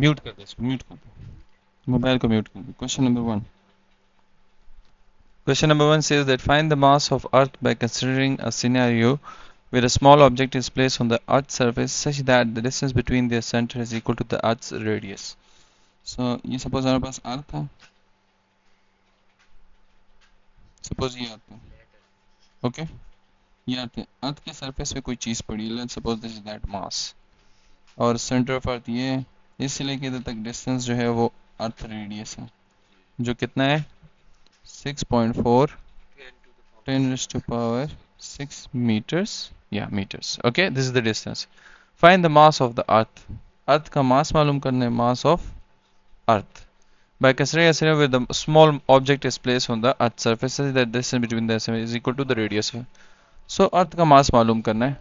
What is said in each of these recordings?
Mute कर दो इसको, म्यूट कर दो, मोबाइल को म्यूट कर दो। Question number 1। Question number 1 says that find the mass of Earth by considering a scenario where a small object is placed on the Earth's surface such that the distance between their center is equal to the Earth's radius. So ये suppose हमारे पास Earth है, suppose ये Earth है, okay? ये Earth है, Earth के surface पे कोई चीज़ पड़ी है, let's suppose this is that mass, और center of Earth ये है, इससे लेके इधर तक distance जो है वो Earth radius है, जो कितना है 6.4 10 raised to power 6 meters, yeah meters, okay, this is the distance. Find the mass of the earth. Earth का mass मालूम करना है, mass of earth by considering a scenario where the small object is placed on the earth's surface such that the distance between the is equal to the radius. So earth का mass मालूम करना है.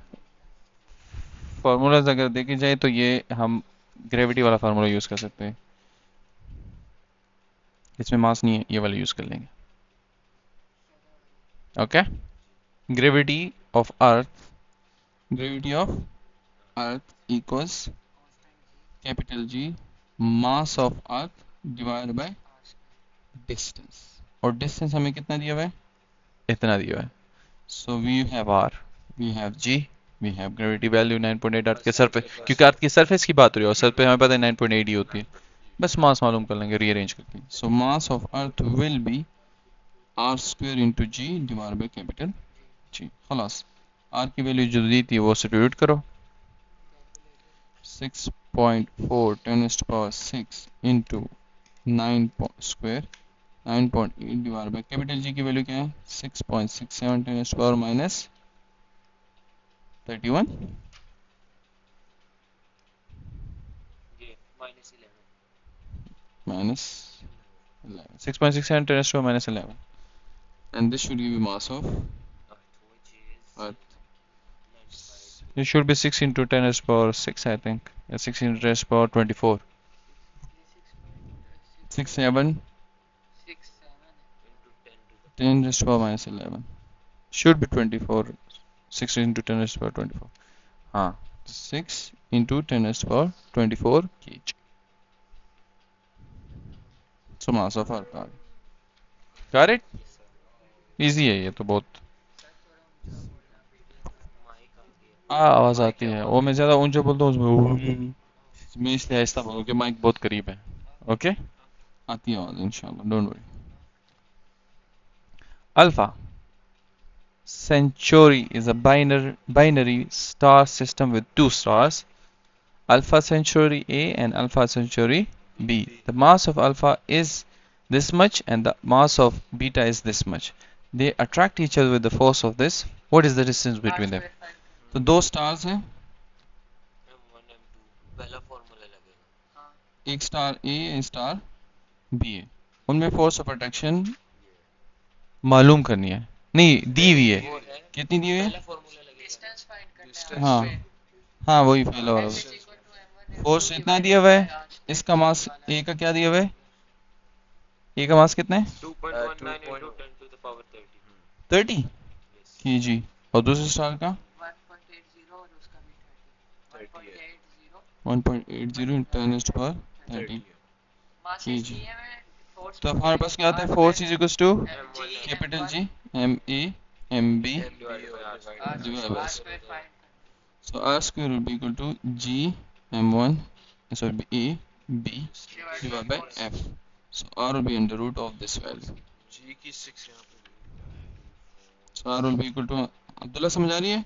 Formulas अगर देखी जाए तो ये हम gravity वाला फार्मूला यूज कर सकते हैं, इसमें मास नहीं है, ये वाला यूज कर लेंगे, okay? Gravity of earth equals capital G mass of earth divided by distance, और distance हमें कितना दिया हुआ है, इतना दिया हुआ है. So we have R, we have G, we have gravity value 9.8 अर्थ के सरफेस, क्योंकि अर्थ की सरफेस की बात हो रही है और सरफेस हमें पता है 9.8 ही होती है, बस मास मालूम कर लेंगे रीअरेंज करके. So mass of earth will be R square into G divided by capital G. खलास, R की वैल्यू जो दी थी वो सब्स्टिट्यूट करो, 6.4 10 to the power 6 into 9 square 9.8 divided by capital G की वैल्यू क्या है 6.67 10 to the power minus 31 minus 11, 6.67 10 to the power minus 11, and this should give you mass of earth. It should be 6 into 10 to the power 6, I think. 6 into 10 to the power 24. 6 7 10 to the power minus 11 should be 24. 6 into 10 to the power 24. हाँ, 6 into 10 to the power 24 kg. So mass of earth. Got it? Easy है ये तो बहुत. आवाज आती है, वो मैं ज्यादा ऊंचा बोलता हूँ उसमें, मैं इसलिए आहिस्ता बोलूँ कि माइक बहुत करीब है, ओके? आती है आवाज इंशाल्लाह, don't worry. Alpha Centauri is a binary star system with two stars, Alpha Centauri A and Alpha Centauri B. The mass of Alpha is this much and the mass of Beta is this much. They attract each other with the force of this. What is the distance between them? तो दो stars हैं, एक star ए एक star B है, उनमें force of attraction मालूम करनी है, नहीं दी हुई है, कितनी दी हुई है, हाँ हाँ वही पहला वाला, फोर्स इतना दिया हुआ है, इसका मास ए का क्या दिया हुआ है, ए का मास कितना है 30 kg, और दूसरे स्टार का 1.80 × 10⁻30 kg. तो हमारे पास क्या आता है, force is equal to capital G M A M B divided by, so R square will be equal to G m1 sorry a b divided by f. So r will be under root of this value. G की 6 यहाँ पे, so r will be equal to, Abdullah समझ आ रही है,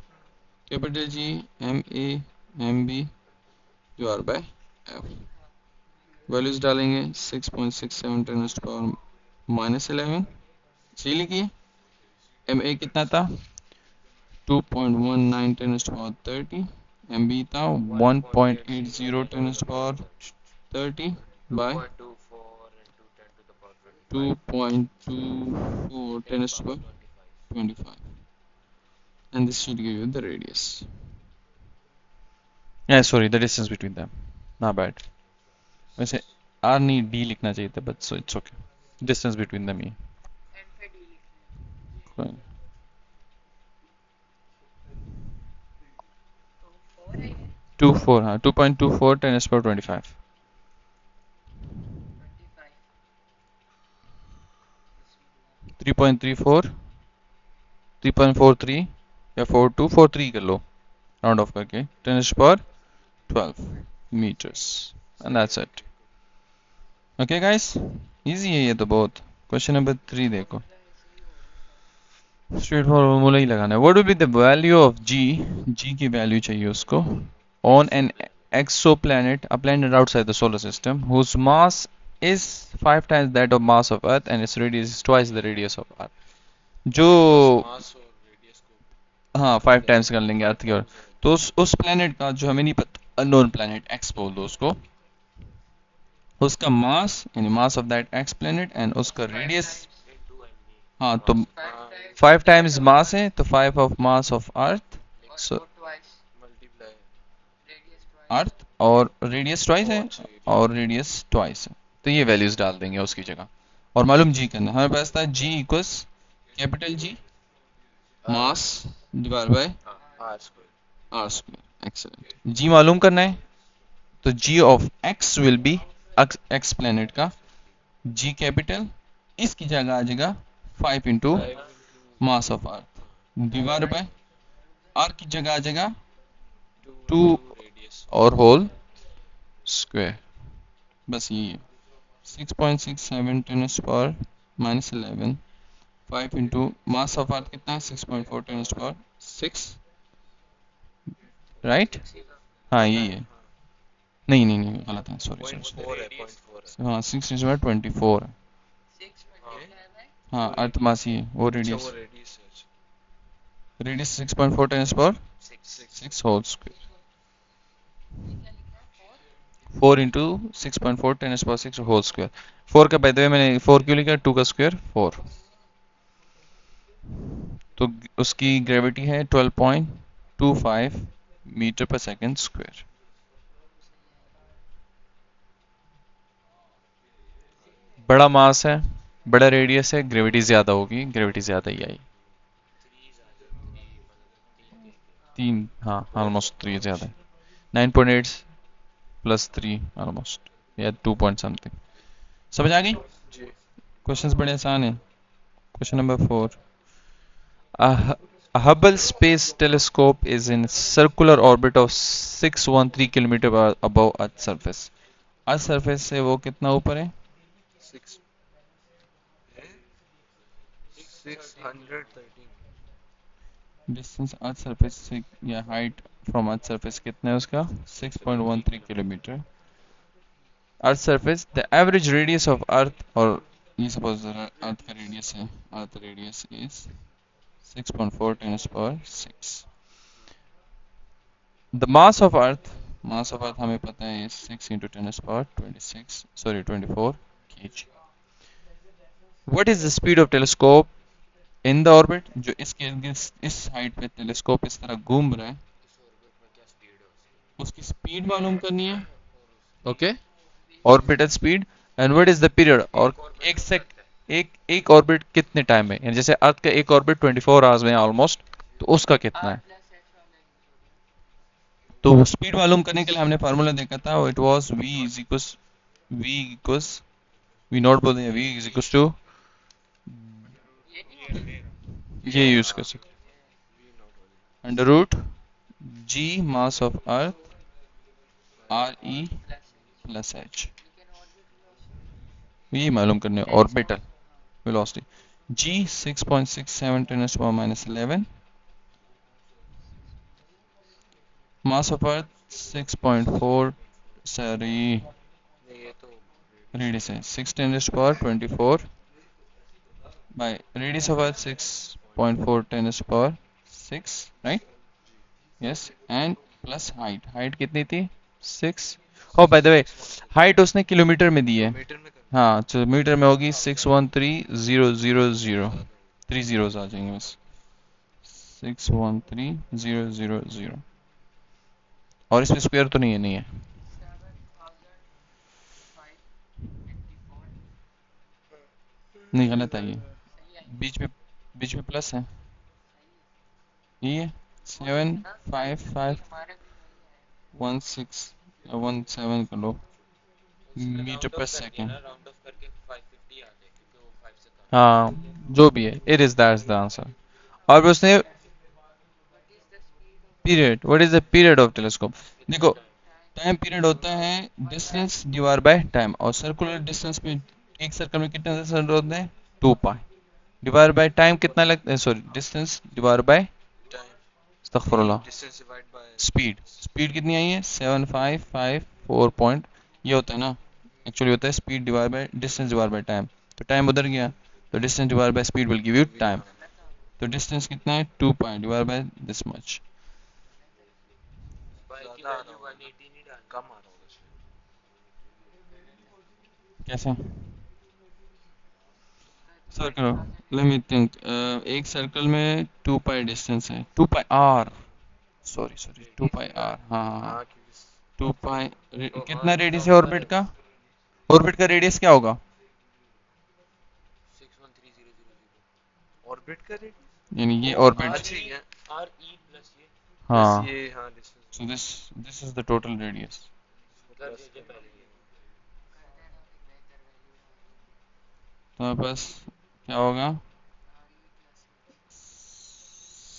capital G M A M B divided by f. Values डालेंगे 6.67 10 to the power minus 11, सही लिखिए. एम ए कितना था 2.19 10 to the power 30, M B था 1.80 10 to the power 30 by 2.24 10 to the power 25, and this should give you the radius. Yeah, sorry, the distance between them. Not bad. वैसे R नहीं D लिखना चाहिए था, but so it's okay. Distance between them he. Fine. 24 हाँ 2.24 10 to the power 25. 3.34, 3.43 या 4243 कर लो round of करके 10⁻12 meters and that's it. Okay guys, easy है ये तो बहुत. क्वेश्चन नंबर 3 देखो, स्ट्रेट फॉर्मूला ही लगाना है. What will be the value of G की वैल्यू चाहिए उसको on an exoplanet, a planet outside the solar system whose mass is 5 times that of mass of Earth and its radius is twice the radius of Earth. जो हाँ 5 times कर लेंगे अर्थ की ओर. तो उस प्लेनेट का जो हमें नहीं पता, अननोन प्लेनेट एक्स बोल दो उसको, उसका मास यानी mass of that x planet and उसका रेडियस. हाँ तो 5 टाइम्स मास है तो 5 ऑफ मास ऑफ अर्थ, सो अर्थ और रेडियस ट्वाइस है और रेडियस ट्वाइस है. तो ये वैल्यूज डाल देंगे उसकी जगह और मालूम जी करना है. हमें पास था G equals capital G mass divide by R square. Excellent. G मालूम करना है तो G of X will be exoplanet का जी कैपिटल, इसकी जगह आ जाएगा 5 into mass of earth divide by R की जगह आ जाएगा 2 और होल स्क्वायर. बस यही है. 6.67 ten power minus 11 5 into mass of अर्थ कितना है 6.4 टेन पावर 6 राइट. हाँ यही है. नहीं नहीं नहीं गलत है, सॉरी सॉरी. हाँ 6/24 है. हाँ अर्थ मास ही है वो radius. Radius 6.4 ten power 6 whole square. 4 into 6.4 ten power 6 whole square. 4 का बाय द वे मैंने 4 क्यों लिखा, 2 का स्क्वायर 4. तो उसकी ग्रेविटी है 12.25 मीटर पर सेकेंड स्क्वायर. बड़ा मास है, बड़ा रेडियस है, ग्रेविटी ज्यादा होगी, ग्रेविटी ज्यादा ही आई. 3, हाँ ऑलमोस्ट 3 ज्यादा है. 9.8 प्लस 3 ऑलमोस्ट या 2 पॉइंट समथिंग. समझ आ गई. क्वेश्चंस बड़े आसान है. Question number 4. A Hubble Space Telescope is in circular orbit of 613 kilometre above Earth surface. Earth surface से वो कितना ऊपर है? 613. डिस्टेंस अर्थ सरफेस से या हाइट फ्रॉम अर्थ सरफेस कितना है उसका 6.13 kilometre. Earth surface the average radius of अर्थ, और ये सपोज अर्थ का रेडियस है, अर्थ radius is 6.4 10 power 6. The mass of earth, mass of अर्थ हमें पता है 6 into 10 power 26 sorry 24 kg. What is the speed of telescope in the orbit. जो इसके इस हाइट पे टेलीस्कोप इस तरह घूम रहा है उसकी स्पीड मालूम करनी है. Okay, orbital speed. And what is the period, और एक ऑर्बिट कितने टाइम में, यानी जैसे अर्थ का एक ऑर्बिट 24 आवर्स में ऑलमोस्ट, तो उसका कितना है. तो स्पीड मालूम करने के लिए हमने फार्मूला देखा था, इट वाज v नॉट बोलते हैं, v इज इक्वल्स टू, ये यूज कर सकते, under root G mass of earth R E plus H. ये मालूम करने orbital velocity. G 6.67 ten power minus 11, mass of earth 6.4 sorry radius है 6 ten power 24 by radius of earth 6.4 ten power 6 right. Yes and plus height, height कितनी थी 6. Oh by the way height उसने kilometre में दी है. हाँ तो metre में होगी 613,000, 3 जीरोस आ जाएंगे बस, 613,000. और इसमें स्क्वायर तो नहीं है, नहीं है. नहीं गलत है ये, बीच में प्लस है. ये 75516 कर लो मीटर पर सेकेंड. हाँ जो भी है, it is that's the answer. और उसने period, what is the period of telescope? देखो, टाइम पीरियड होता है डिस्टेंस डिवाइड बाय टाइम, और सर्कुलर डिस्टेंस में एक सर्कल में कितने सर्कल होते हैं? 2 पाई डिवाइड बाय टाइम कितना लगता है, सॉरी डिस्टेंस डिवाइड बाय अस्तगफुरुल्लाह स्पीड, स्पीड कितनी आई है? 7554 पॉइंट, ये होता है ना, एक्चुअली होता है speed divide by distance divide by time. तो टाइम उधर गया, तो distance divide by speed will give you time. तो डिस्टेंस कितना है? 2 pi divide by this much. कैसे सर्कल? लेट मी थिंक, एक सर्कल में 2 पाई डिस्टेंस है, 2 pi R, sorry sorry 2 pi R, हाँ हाँ हाँ, 2 पाई। कितना रेडियस है ऑर्बिट का? ऑर्बिट का रेडियस क्या होगा? ऑर्बिट का रेडियस यानी ये ऑर्बिट, आर ई प्लस ये हाँ, ये हाँ so this is the total radius. तो बस क्या होगा?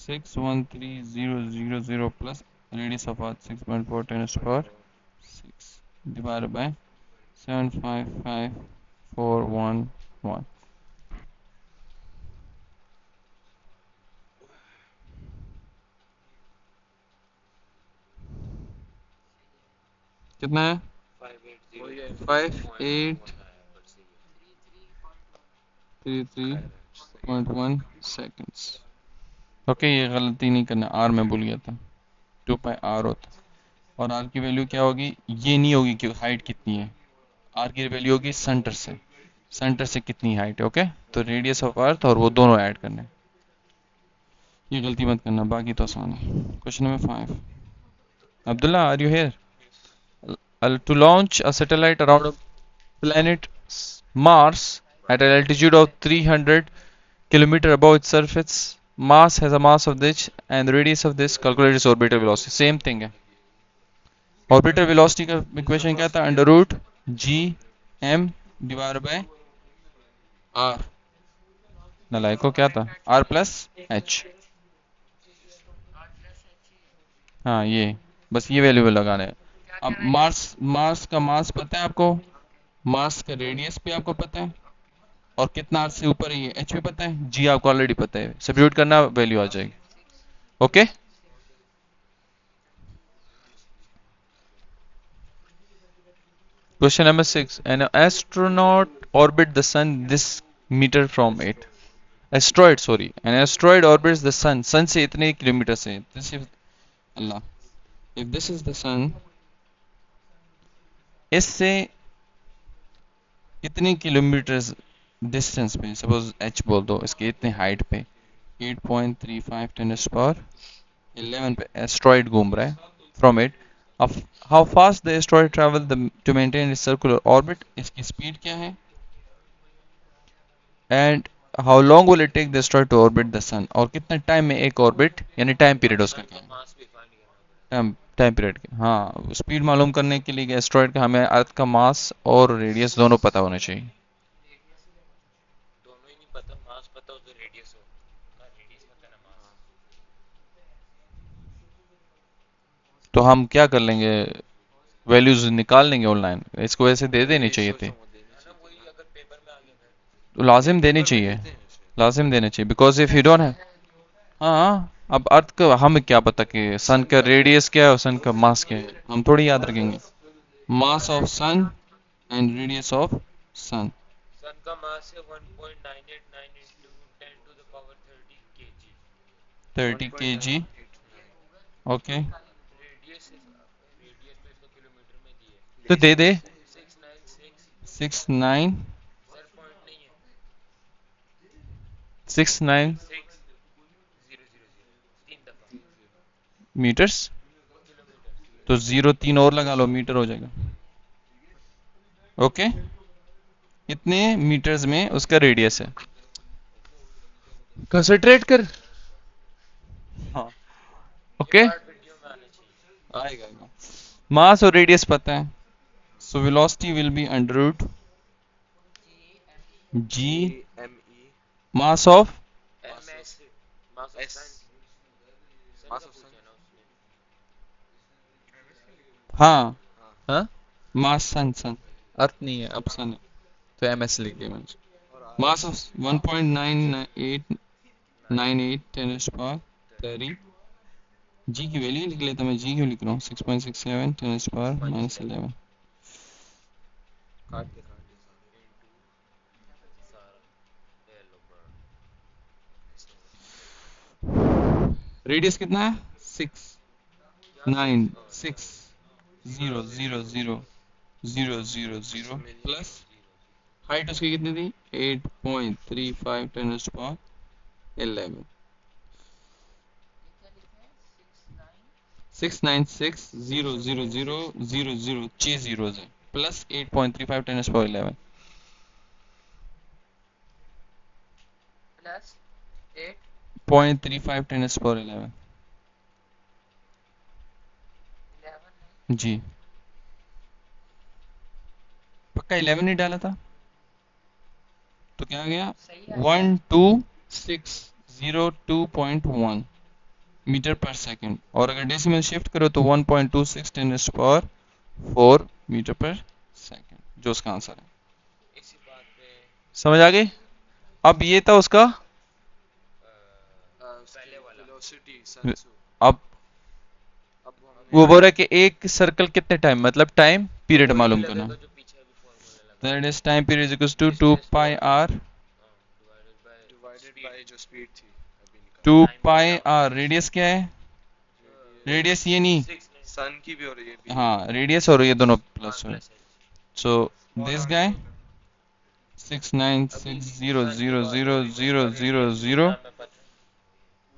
613,000 plus radius of earth 6.4 × 6 divided by 755,411। कितना है? 5833.1 सेकेंड्स। ओके, ये गलती नहीं करना, आर में भूल गया था, 2 पाई आर होता। और आर की वैल्यू क्या होगी? ये नहीं होगी कि हाइट कितनी है, आर की वैल्यू होगी सेंटर से, सेंटर से कितनी हाइट है। ओके, तो रेडियस ऑफ अर्थ और वो दोनों ऐड करने, ये गलती मत करना, बाकी तो आसान है। Question number 5, Abdullah are you here? To launch a satellite around a planet Mars at an altitude of 300 kilometer above its surface, Mars has a mass of this and the radius of this, calculate its orbital velocity। Same thing है। Orbital velocity का equation क्या था? Under root G M divide by R, नलाइको क्या था? R plus H. हाँ, ये बस ये वैल्यू लगाना है। अब मार्स, मार्स का मास पता है आपको, मार्स का रेडियस भी आपको पता है, और कितना आर से ऊपर है ये एच भी पता है, जी आपको ऑलरेडी पता है, सब्स्टिट्यूट करना वैल्यू आ जाएगी। Okay, question number 6, an astronaut orbit the sun this metre from it, asteroid sorry, an asteroid orbits the sun, sun से इतने किलोमीटर से, दिस इज अल्लाह, if this is the sun, इससे कितने किलोमीटर डिस्टेंस पे, suppose H बोल दो, इसके इतने हाइट पे 8.35 10 पावर 11 पे एस्ट्रॉइड घूम रहा है from it, how fast the asteroid travel to maintain its circular orbit, इसकी स्पीड क्या है, and how long will it take the asteroid to orbit the sun, और कितने टाइम में एक ऑर्बिट, यानी टाइम पीरियड उसका क्या है, टाइम टाइम पीरियड के, हाँ, स्पीड मालूम करने के लिए एस्ट्रॉइड का हमें अर्थ का मास और रेडियस दोनों पता होना चाहिए। दोनों ही नहीं पता, मास पता हो तो रेडियस हो, रेडियस पता ना मास। तो हम क्या कर लेंगे, वैल्यूज निकाल लेंगे ऑनलाइन, इसको ऐसे दे देनी चाहिए थी, वही अगर पेपर में आ गया तो लाजिम देनी चाहिए, लाजिम देनी चाहिए, बिकॉज इफ यू डोंट है, हाँ, अब अर्थ का हमें क्या पता कि सन का रेडियस क्या है और सन का मास क्या है, हम थोड़ी याद रखेंगे mass of sun and radius of sun. Sun का मास है 1.989 into 10 to the power 30 kg, 30 kg, okay, radius radius तो इसको किलोमीटर में दी है, तो दे दे 696 69 सर पॉइंट नहीं है, 69 6000 तीन दफा मीटर्स, किलोमीटर, तो 0 3 और लगा लो, मीटर हो जाएगा। ओके, इतने मीटर्स में उसका रेडियस है, कंसंट्रेट कर, हाँ, ओके, वीडियो में आना चाहिए। आएगा, मास और रेडियस पता है, so velocity will be under root G M E mass of MS mass of S sun mass का ऑफ सन पूछा ना उसने हाँ हाँ मास सन सन अर्थ नहीं है अब सन है तो एमएस लिख दिया मैंने। और मास ऑफ 1.9898 10 पावर 30 जी की वैल्यू लिख लेता मैं जी क्यों लिख रहा हूँ 6.67 10 पावर -11 काट दे सारा हेलो बर्ड रेडियस कितना है 696000000 प्लस हाइट उसकी कितनी थी 8.35 10 पावर 11 696000000 6 जीरोज है प्लस 8.35 10 पावर 11 प्लस 0.35 10 पावर 11 8.11 जी पक्का 11 नहीं डाला था तो क्या आ गया सही है 12602.1 मीटर पर सेकंड और अगर डेसिमल शिफ्ट करो तो 1.26 10 पावर 4 मीटर पर सेकंड जो उसका आंसर है इसी बात पे समझ आ गई। अब ये था उसका पहले वाला वेलोसिटी अब वो बोल रहा है कि एक सर्कल कितने टाइम मतलब टाइम पीरियड वही मालूम लगेगा करना। जो पीछे अभी फॉर्मूला लगा that is time period equals to 2 pi R divided by divided by जो स्पीड थी अभी निकाल 2 पाई आर रेडियस क्या है रेडियस ये नहीं सन की भी और ये भी हाँ रेडियस और ये दोनों प्लस है so this guy 696000000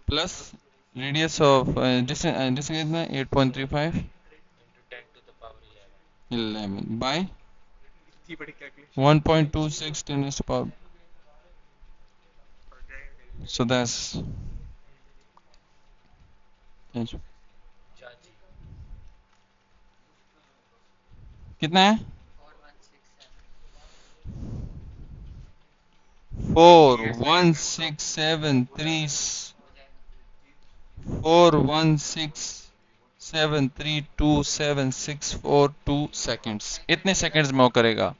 plus radius of distance कितना 8.35 10 to the power 11 11 बाय इतनी बड़ी calculation 1.26 10 to power so that's चाची कितना है 416732 सेकंड्स इतने सेकंड्स में वो करेगा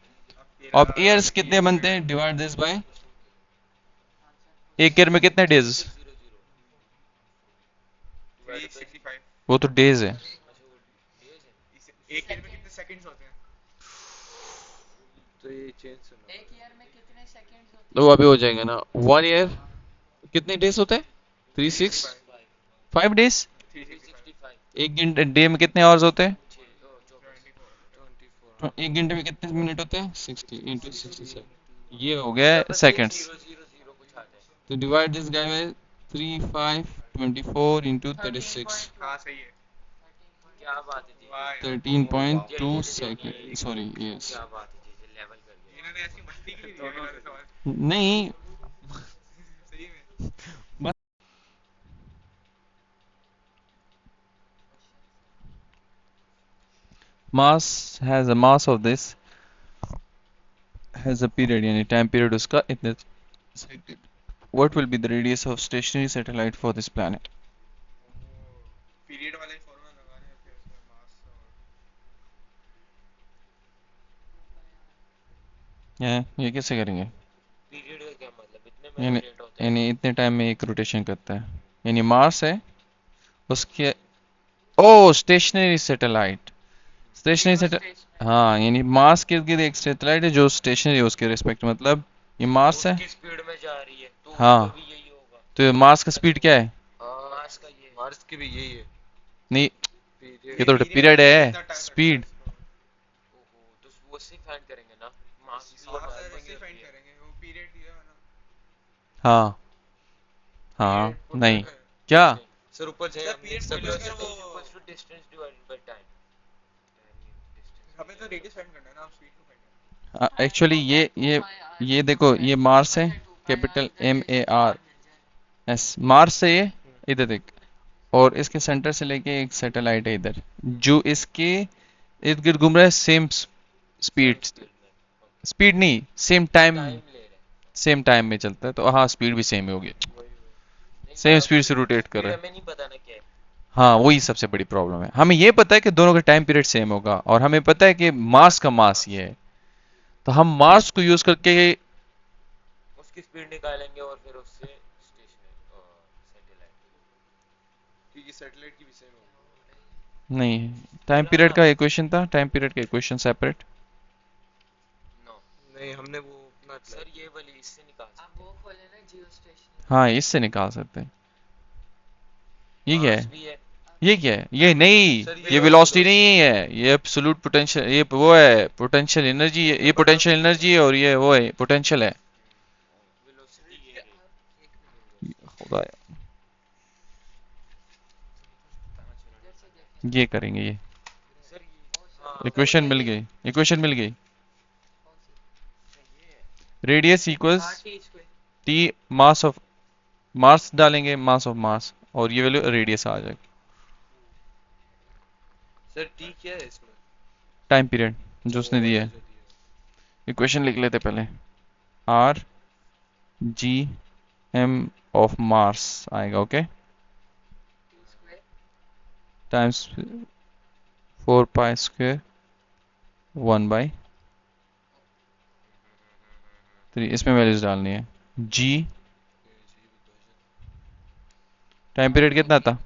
अब ईयर्स कितने बनते हैं डिवाइड दिस बाय एक ईयर में कितने डेज 365 वो तो डेज है। एक ईयर में कितने सेकंड्स होते हैं तो ये चेंज सुनो एक ईयर में कितने सेकंड्स होते तो वो अभी हो जाएगा ना 1 ईयर कितने डेज होते हैं 365 डेज 365 एक घंटे डे में कितने आवर्स होते हैं 24 तो एक घंटे में कितने मिनट होते हैं 60 इंटू 67 ये हो गया सेकंड्स 0 0 0 कुछ आता है तो divide this guy by 3524 into 36 हाँ सही है क्या बात है जी 13.2 सेकंड सॉरी यस क्या बात है जी लेवल कर दिया इन्होंने ऐसी मस्ती की थी सवाल नहीं सही में मास has a mass of this has a period यानी टाइम पीरियड उसका इतने what will be the radius of stationery satellite for this planet period वाला ही फॉर्मूला लगा रहे हैं फिर उसमें मास और ये कैसे करेंगे पीरियड का क्या मतलब इतने में यानी रोटेट होता है यानी इतने टाइम में एक रोटेशन करता है यानी मार्स है उसके ओ स्टेशनरी सैटेलाइट स्टेशनरी सैटेलाइट हाँ यानी मार्स के इर्द गिर्द एक सैटेलाइट है जो स्टेशनरी है उसके रिस्पेक्ट मतलब ये मार्स है उसकी स्पीड में जा रही है तो हाँ। उसका भी यही होगा तो मार्स का स्पीड क्या है मास का ये मार्स की भी यही है नहीं पीरियड ये तो पीरियड है स्पीड ओहो तो वो से फाइंड करेंगे ना मास मार्स से फाइंड करेंगे वो पीरियड दिया है ना हाँ हाँ नहीं क्या सर ऊपर जाए डिस्टेंस डिवाइडेड बाय टाइम हमें तो रेडियस फाइंड करना है ना हम स्पीड को फाइंड करना एक्चुअली ये देखो ये मार्स है कैपिटल MARS मार्स से ये इधर देख और इसके सेंटर से लेके एक सैटेलाइट है इधर जो इसके इर्द गिर्द घूम रहा है सेम स्पीड स्पीड नहीं सेम टाइम टाइम ले रहे हैं सेम टाइम में चलता है, तो हाँ स्पीड भी सेम ही होगी, नहीं, सेम मतलब स्पीड से रोटेट कर स्पीड रहा है। हमें नहीं पता ना क्या है। हाँ वही सबसे बड़ी प्रॉब्लम है, हमें ये पता है कि दोनों का टाइम पीरियड सेम होगा, और हमें पता है कि मास का मास ये है, तो हम मास को यूज करके उसकी स्पीड निकालेंगे और फिर उससे स्टेशन सैटेलाइट। क्योंकि सैटेलाइट की भी सेम होगी। नहीं, टाइम पीरियड का इक्वेशन था, टाइम पीरियड का इक्वेशन सेपरेट। नो नहीं हमने वो अपना सर, ये वाली इससे निकाल आप सकते वो खोले ना जियो स्टेशन। हाँ इससे निकाल सकते हैं। ये हैं। क्या मास है, भी है। ये क्या है, ये नहीं, सर ये वेलोसिटी नहीं है, ये एब्सोल्यूट पोटेंशियल, ये वो है पोटेंशियल एनर्जी है, ये पोटेंशियल एनर्जी है, और ये वो है पोटेंशियल है। वेलोसिटी ये है। खुदा, इधर से देखें। ये करेंगे ये, सर ये हाँ इक्वेशन मिल गई, इक्वेशन मिल गई। कौन सी? ये है। Radius equals T square. T mass of mass, डालेंगे मास ऑफ मास, और ये वैल्यू रेडियस आ जाएगी। सर टी क्या है इसमें? टाइम पीरियड जो उसने दिया है, इक्वेशन लिख लेते पहले, R G M of mass आएगा, okay, T square. Times 4 pi square 1/3, इसमें वैल्यूज डालनी है। जी टाइम पीरियड कितना था,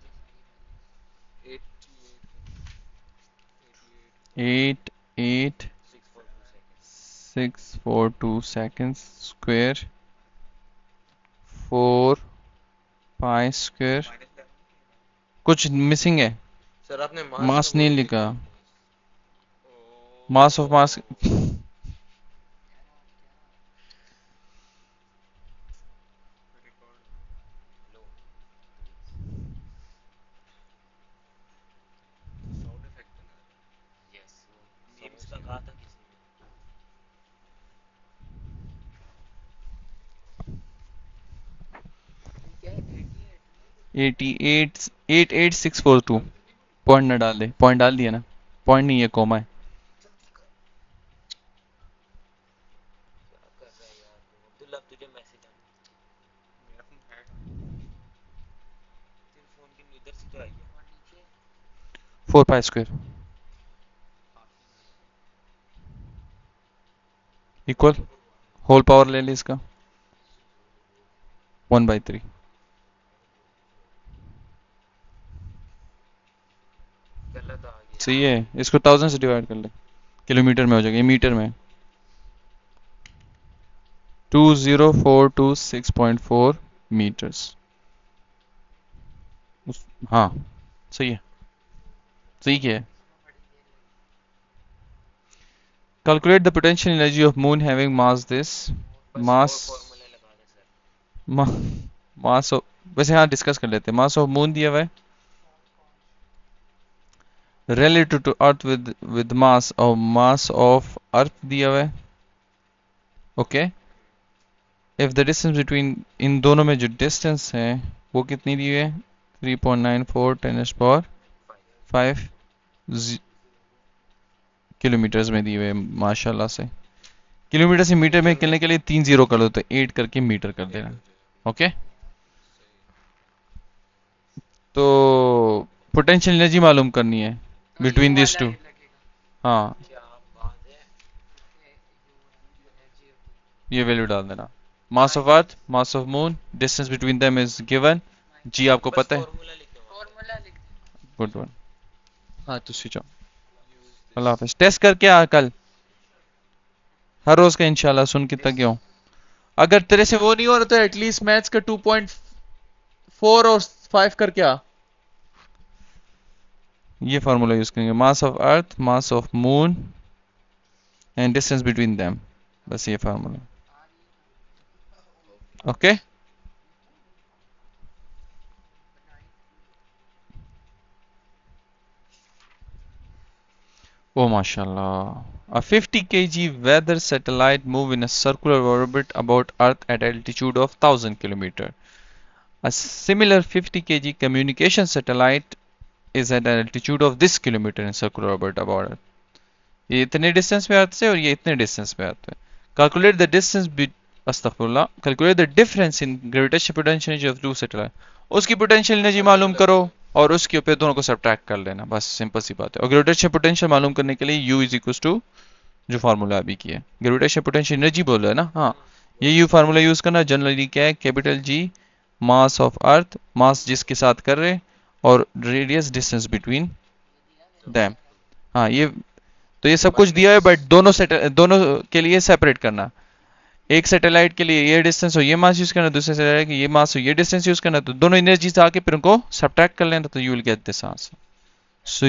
8 642 सेकेंड्स स्क्वायर 4 पाई स्क्वायर, कुछ मिसिंग है, सर आपने मास नहीं लिखा, mass of mass yes name इसका कहा था किसी ये क्या है? 88। 88,642, पॉइंट ना डाल दे, पॉइंट डाल दिया ना, पॉइंट नहीं है, कोमा है। क्या कर रहा है यार वो। अब्दुल्ला, अब तुझे मैसेज आना, मेरा फोन है तेरे फोन की इधर से तो आई है। और नीचे 4 pi square equal whole power ले ली इसका 1/3। गलत आ गया। सही है, इसको 1000 से डिवाइड कर ले, किलोमीटर में हो जाएगा, ये मीटर में 20426.4 मीटर्स। हाँ सही है, सही क्या है। Calculate the potential energy of moon having mass this बस mass और फॉर्मूला लगा दे सर। ma, mass of, वैसे हाँ डिस्कस कर लेते हैं, mass of moon दिया हुआ है relative to earth with mass of earth दिया हुआ है, okay. if the distance between इन दोनों में जो distance है वो कितनी दी हुई है, 3.94 10⁵ किलोमीटर्स में दी हुई है, माशाल्लाह से। किलोमीटर से मीटर में निकलने के लिए 3 जीरो कर दो, तो 8 करके मीटर कर देना, ओके। तो पोटेंशियल एनर्जी मालूम करनी है तो बिटवीन U दिस वाला टू। लगेगा। हाँ क्या बात है। एनर्जी होती ये वैल्यू डाल देना, mass of earth mass of moon, distance between them is given, G आपको बस पता है, फॉर्मूला लिख दो वहाँ पे। फॉर्मूला लिख दे। Good one. हाँ तो स्विच ऑन, अल्लाह हाफिज। टेस्ट करके आ कल, हर रोज का इंशाल्लाह सुन के तक गया हूँ। अगर तेरे से वो नहीं हो रहा तो एटलीस्ट मैथ्स का 2.4 और 5 करके आ। ये फार्मूला यूज करेंगे, मास of earth mass of moon and distance between them, बस ये formula, okay. Oh, mashallah. A 50 kg weather satellite move in a circular orbit about Earth at altitude of 1000 km. A similar 50 kg communication satellite is at an altitude of this kilometer in circular orbit about Earth. ये इतने distance पे आते हैं और ये इतने distance पे आते हैं। Calculate the distance अस्तगफुरुल्लाह, calculate the difference in gravitational potential energy of two satellite. उसकी पोटेंशियल एनर्जी मालूम करो और उसके ऊपर दोनों को सब्ट्रैक्ट कर लेना, बस सिंपल सी बात है। और ग्रेविटेशनल पोटेंशियल मालूम करने के लिए U इज इक्वल टू जो फार्मूला अभी किया है, ग्रेविटेशनल पोटेंशियल एनर्जी बोल रहे हैं ना, हाँ ये U फार्मूला यूज करना। जनरली क्या है, capital G mass of earth, mass जिसके साथ कर रहे, और रेडियस डिस्टेंस बिटवीन दैम। हाँ ये तो ये सब कुछ दिया है, बट दोनों के लिए सेपरेट करना। एक सैटेलाइट के लिए ये डिस्टेंस हो ये मास यूज करना, दूसरे सैटेलाइट के ये मास हो ये डिस्टेंस यूज करना, तो दोनों एनर्जीज आके फिर उनको सब्ट्रैक्ट कर लेना, तो you will get this answer. So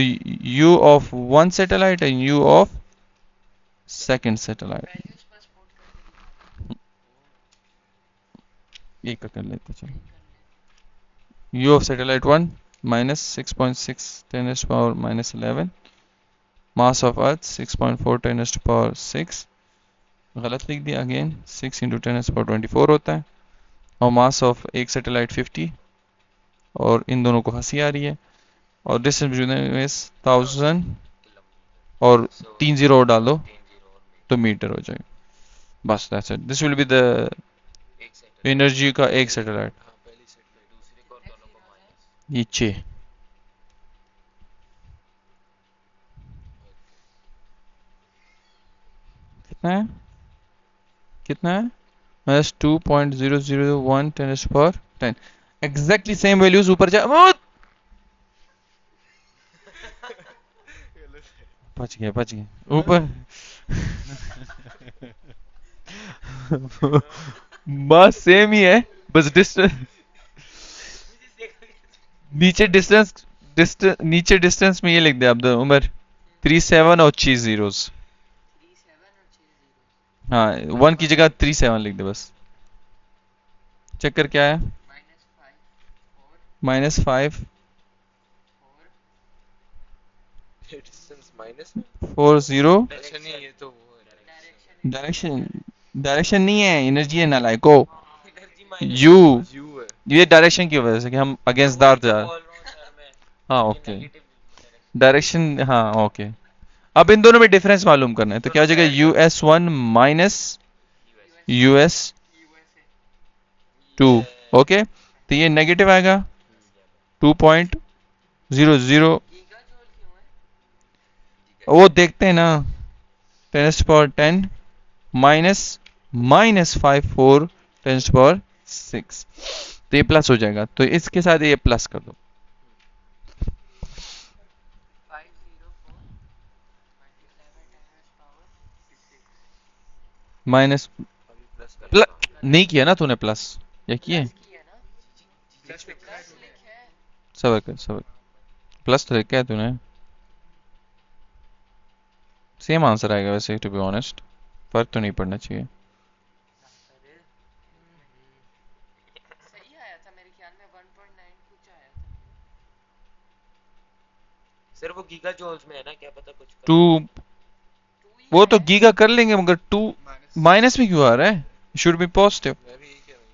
U of one satellite and U of second satellite, values passport करके दिखा एक का कर लेते चलो। कर ले। U of satellite 1 minus 6.6 10 raised to power minus 11, mass of earth 6.4 10 raised to power 6, गलत लिख दिया again, 6 into 10 raised to power 24 होता है, और मास ऑफ एक सैटेलाइट 50, और इन दोनों को हंसी आ रही है, और डिस्टेंस बिटवीन इज 1000, और 3 जीरो और डाल दो 3 0 और तो मीटर हो जाएगा। बस that's it, this will be the एक सैटेलाइट। एनर्जी का एक सैटेलाइट। हाँ पहली सैटेलाइट, दूसरी को और दोनों को माइनस। ये 6 कितना है, कितना है, minus 2.001 10 raised to power 10, exactly same values ऊपर जा, बच गया बच गया ऊपर बस सेम ही है, बस डिस्टेंस नीचे डिस्टेंस नीचे डिस्टेंस में ये लिख दे आप दो उमर, 37 और 6 जीरोस। 37 और 6 जीरो। हाँ 1 की जगह 37 लिख दे बस। चेक कर क्या है, -5 4 -5 4 डिस्टेंस माइनस 40 अच्छा नहीं, ये तो वो है डायरेक्शन डायरेक्शन, डायरेक्शन नहीं है, एनर्जी है नालायको। एनर्जी माइनस यू यू है। ये डायरेक्शन की वजह से कि हम अगेंस्ट दार जा, बोल रहा हूँ सर मैं, हाँ ये ओके नेगेटिव डायरेक्शन, हाँ ओके। अब इन दोनों में डिफरेंस मालूम करना है, तो क्या हो जाएगा, US1 माइनस US2, ओके, तो ये नेगेटिव आएगा 2.00, गीगा जूल क्यों है? वो देखते हैं ना, 10⁻10 माइनस 54 10⁻6, तो ये प्लस हो जाएगा, तो इसके साथ ये प्लस कर दो, 504 मल्टीप्लाई बाय 10⁻6 माइनस अभी प्लस कर नहीं किया ना तूने प्लस, या किए, प्लस किया ना, प्लस लिखा है प्लस लिखा है। सब प्लस तो क्या है तूने, सेम आंसर आएगा वैसे, टू बी ऑनेस्ट फर्क तो नहीं पड़ना चाहिए। सही आया था मेरे ख्याल में, 1.9 कुछ आया था। सर वो गीगा जूल्स में है ना, क्या पता कुछ कर 2 2 ही वो तो है। गीगा कर लेंगे, मगर 2 माइनस माइनस में क्यों आ रहा है, शुड बी पॉजिटिव। मैं भी यही कह रहा हूँ,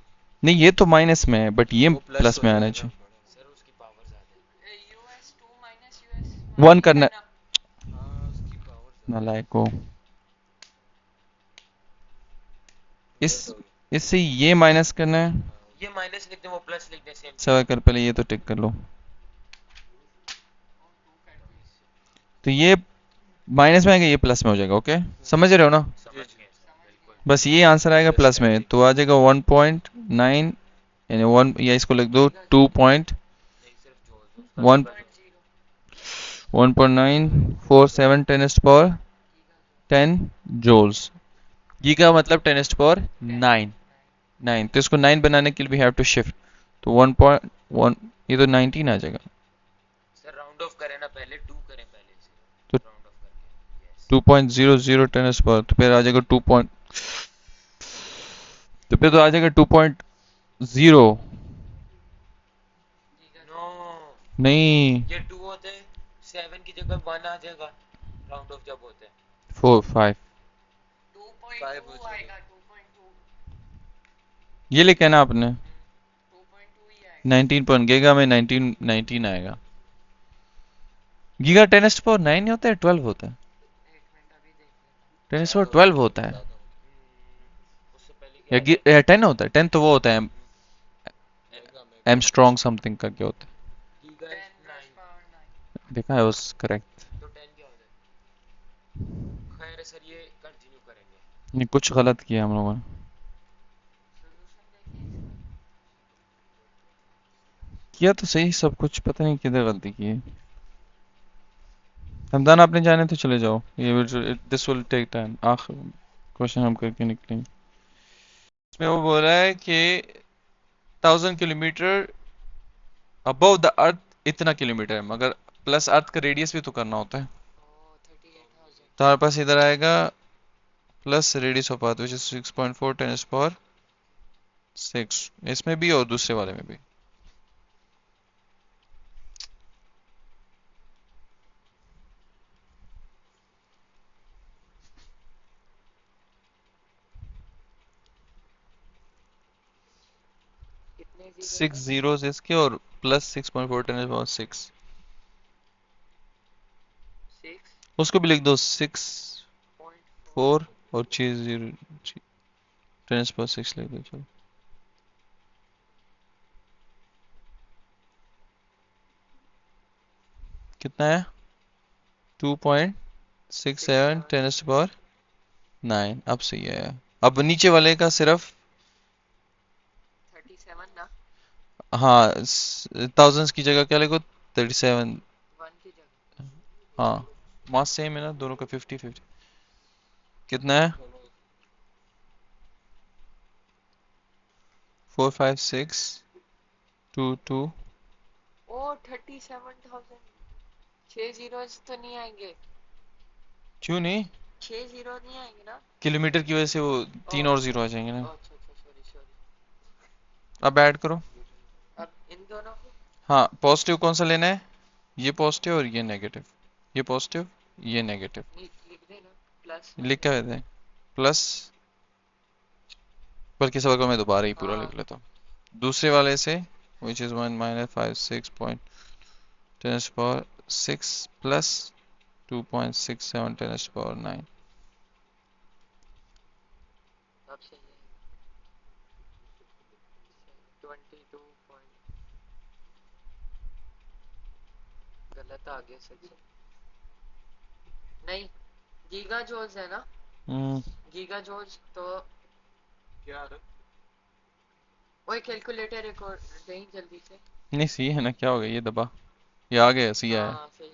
नहीं ये तो माइनस में है, बट ये वो प्लस हो में आना जाएगा चाहिए। थोड़ा। सर उसकी पावर ज्यादा है। US2 माइनस US 1 करना, हाँ उसकी पावर ज्यादा नालायक को, इस इससे ये माइनस करना है, है। ये माइनस लिख दे, वो प्लस लिख दे, सेम सवा कर, पहले ये तो टिक कर लो, तो ये माइनस में आएगा, ये प्लस में हो जाएगा, ओके समझ रहे हो ना, समझ गए सर, बिल्कुल। बस ये आंसर आएगा प्लस में, तो आ जाएगा 1.9, यानी 1, या इसको लिख दो 2.1 नहीं सिर्फ जूल्स, 1.947 10⁻10 जूल्स, गीगा मतलब 10⁻9 9, तो इसको 9 बनाने के लिए वी हैव टू शिफ्ट, तो 1.1, ये तो 19 आ जाएगा, सर राउंड ऑफ करें ना, पहले 2 करें पहले से, तो राउंड ऑफ करके, यस 2.00 10⁻, तो फिर आ जाएगा 2 पॉइंट, तो फिर तो आ जाएगा 2.0, नो, नहीं ये 2 होते हैं, 7 की जगह 1 आ जाएगा, राउंड ऑफ जब होते हैं 4 5, 2.2 आएगा, 2.2 ये लिखा है ना आपने, 2.2 ही आएगा। 19 पॉइंट, गीगा में 19 आएगा, गीगा 10⁻9 नहीं होता है, 12 होता है, एक मिनट अभी देख लेता 10⁻12 होता है, उससे पहले या 10 होता है? 10 तो वो होता है एम स्ट्रॉन्ग समथिंग करके होता है। गीगा 10 is 9 power 9 देखा है उस करेक्ट। तो 10 क्या होता है? खैर सर ये कंटिन्यू करेंगे। नहीं कुछ गलत किया हम लोगों ने। सॉल्यूशन देखिए इसका किया तो सही सब कुछ, पता नहीं किधर गलती की है। हमदान आपने जाने तो चले जाओ, ये दिस विल टेक टाइम। आखिर क्वेश्चन हम करके निकलेंगे। इसमें वो बोल रहा है कि 1000 किलोमीटर अबव द अर्थ इतना किलोमीटर है, मगर प्लस अर्थ का रेडियस भी तो करना होता है। ओ 38,000 तो हमारे पास इधर आएगा plus radius of earth which is 6.4 10 power 6, इसमें भी और दूसरे वाले में भी। कितने जीरो 6 जीरोस इसके और प्लस 6.4 10 पावर 6। 6.4 उसको भी लिख दो 6 4 और 6 0 10 पावर 6 लिख दो। चलो कितना है? 2.67 10 पावर 9। अब सही है। अब नीचे वाले का सिर्फ 37 ना हाँ थाउजेंड्स की जगह क्या लिखो 37। 1 की जगह हाँ मास सेम है ना दोनों का 50-50। कितना है? 4 5 6 2 2। ओ 37,000 6 जीरोस तो नहीं आएंगे, क्यों नहीं? 6 जीरो नहीं आएंगे ना। किलोमीटर की वजह से वो 3 और जीरो आ जाएंगे ना। अच्छा अच्छा सॉरी सॉरी। अब ऐड करो। अब इन दोनों को हाँ पॉजिटिव कौन सा लेना है? ये पॉजिटिव और ये नेगेटिव। ये पॉजिटिव ये नेगेटिव। लिख देना प्लस लिख क्या देते हैं? प्लस, बल्कि सब मैं दोबारा ही पूरा लिख लेता हूँ। दूसरे वाले से which is 1 minus 5 6.10 power 6 plus 2.67 10 power 9। अब सही है 22 पॉइंट गलत आ गया सच नहीं गीगा जूल्स है ना गीगा जूल्स तो क्या आ रहा है? वही कैलकुलेटर रिकॉर्ड दें जल्दी से। नहीं सी है ना, क्या हो गया? ये दबा, ये आ गया सी है। हाँ सही है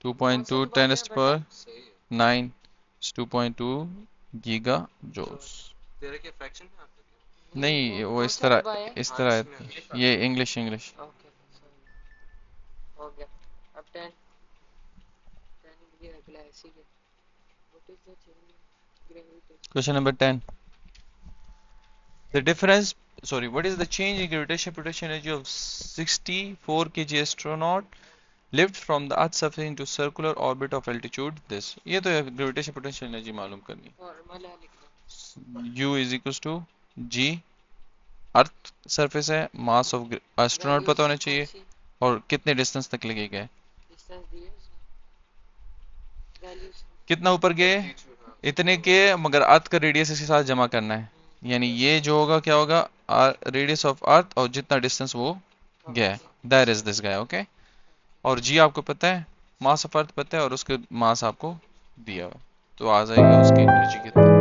2.2 दबा 10 दिया power सही है 9 is 2.2 गीगा जूल्स। तेरे के फ्रैक्शन में आता है नहीं वो कौन इस सा तरह दबाया इस हाँ, तरह इसमें है। ये इंग्लिश इंग्लिश। ओके हो गया अब 10 ये अगला ऐसे ही है what is the change gravitation question number 10। The difference, sorry, what is the change in gravitational potential energy of 64 kg astronaut lift from the Earth's surface into circular orbit of altitude this? ये तो gravitational potential energy मालूम करनी। Formula लिखना U is equals to G, earth surface है, mass of astronaut पता होना चाहिए और कितने डिस्टेंस तक लगेगा। डिस्टेंस दिए उसने वैल्यूज कितना ऊपर गए? इतने के, मगर अर्थ का रेडियस इसके साथ जमा करना है। यानी ये जो होगा क्या होगा? रेडियस ऑफ अर्थ और जितना डिस्टेंस वो गया है, that is this guy. Okay, और जी आपको पता है, मास ऑफ अर्थ पता है और उसके मास आपको दिया हुआ है, तो आ जाएगा उसकी एनर्जी कितनी।